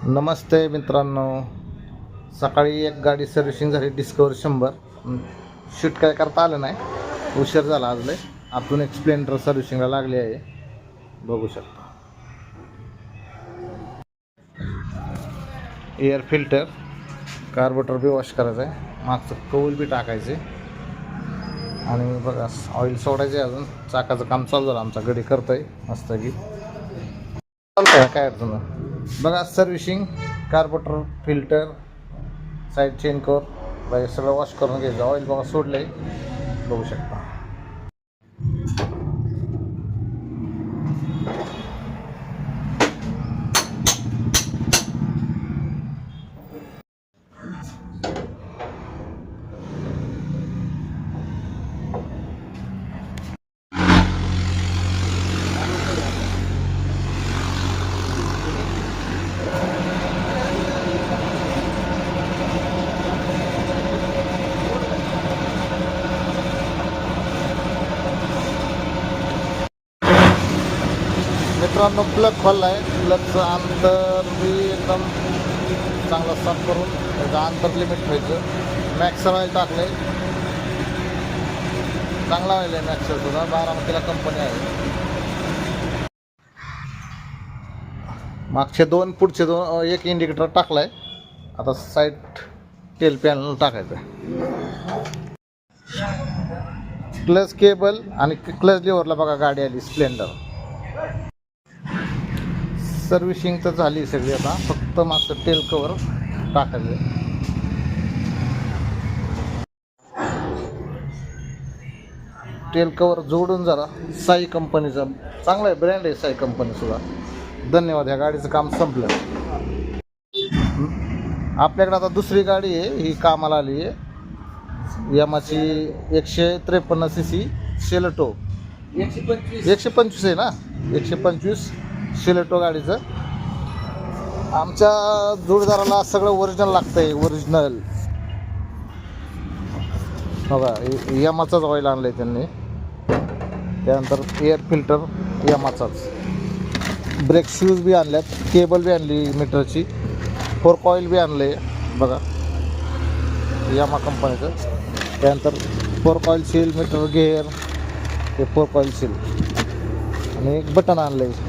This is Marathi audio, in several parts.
नमस्ते मित्रांनो. सकाळी एक गाडी सर्व्हिसिंग झाली, डिस्कवर 100. शूट काय करता आलं नाही, उशीर झाला आज लय. आतून एक स्प्लेंडर सर्व्हिसिंगला लागली आहे, बघू शकता. Air filter, carburettor be wash करायचं आहे, मागचं कौल बी टाकायचे आणि बघा ऑइल सोडायचे. अजून चाकाचं काम चालू झालं, आमचा गडी करतोय मस्त की चालतंय, काय अडचण नाही. बघा servicing, carburettor, filter, side chain cover बाई सगळं वॉश करून घ्यायचं. ऑइल बघा सोडलंय, बघू शकता. मित्रांनो, प्लग खोलला आहे. प्लगचं अंतर बी एकदम चांगलं साफ करून त्याचं अंतर लिमिट ठेवायचं. मॅक्सर ऑइल टाकलं आहे, चांगला ऑइल आहे मॅक्सर सुद्धा, बारामतीला कंपनी आहे. मागचे दोन, पुढचे दोन, एक इंडिकेटर टाकला आहे. आता साईड टेल पॅनल टाकायचं आहे. क्लच केबल आणि क्लच लिव्हरला बघा गाडी आली स्प्लेंडर. सर्व्हिसिंग तर झाली सगळी, आता फक्त मागचं टेल कवर टाकायचं. टेल कवर जोडून जरा साई कंपनीचा चांगला आहे, ब्रँड आहे साई कंपनी सुद्धा. धन्यवाद. ह्या गाडीचं काम संपलं. आपल्याकडे आता दुसरी गाडी आहे, ही कामाला आली आहे. यामाची 153 सीसी शेलटो, 125 आहे ना, 125 शेलेटो गाडीचं. आमच्या जोडीदाराला सगळं ओरिजिनल लागतंय, ओरिजिनल. बघा यामाचाच ऑइल आणलं आहे त्यांनी. त्यानंतर एअर फिल्टर यामाचाच, ब्रेक शूज बी आणल्यात, केबल बी आणली मीटरची, फोर्क ऑइल बी आणलं आहे बघा यामा कंपनीचं. त्यानंतर fork oil seal, meter gear, ते फोर्क ऑइल सील आणि एक बटन आणलं आहे.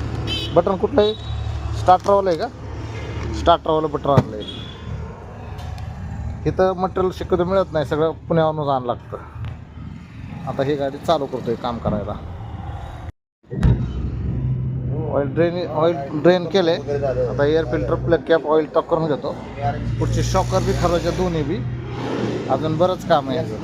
बटन कुठलं आहे? स्टार्टरवालं आहे का? स्टार्टरवालं बटन आणलं आहे. इथं मटेरियल शक्यतो मिळत नाही, सगळं पुण्यावरूनच आणावं लागतं. आता ही गाडी चालू करतोय काम करायला. ऑइल ड्रेन केले. आता air filter, plug cap, oil top करून घेतो. पुढचे शॉकर बी ठरवायचे, दोन्ही बी. अजून बरंच काम आहे याचं.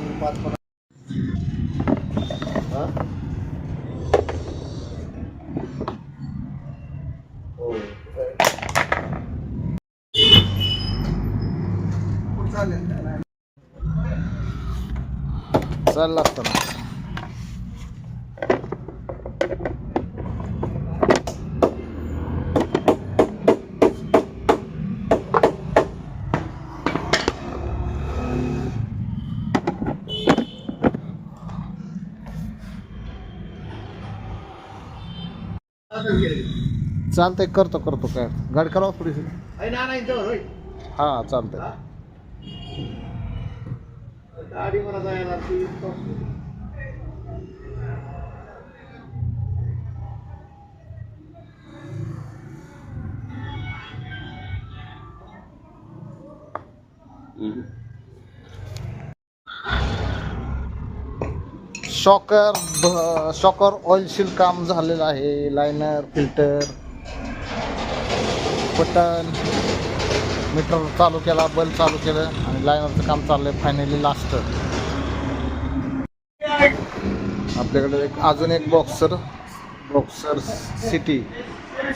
चाललं असतं ना. चालतंय, करतो काय गाडी करावं थोडीशी. हां चालतंय. शॉकर ऑइल सील काम झालेलं आहे. लायनर, फिल्टर, बटन, मीटर चालू केला, बल्ब चालू केलं आणि लायनरचं काम चाललंय फायनली लास्ट. आपल्याकडे अजून एक बॉक्सर सिटी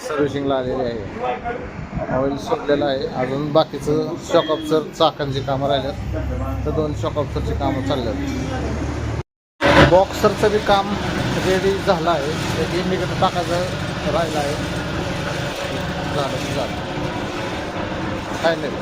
सर्व्हिसिंगला आलेली आहे. ऑइल सोडलेलं आहे. अजून बाकीचं शॉक ऑब्झर चाकांची कामं राहिल्यात, तर 2 शॉक ऑब्झरची कामं चालल्यात. बॉक्सरचं बी काम रेडी झालं आहे. एक इंडिकेटर टाकायचं राहिलं आहे, झालं फायनल.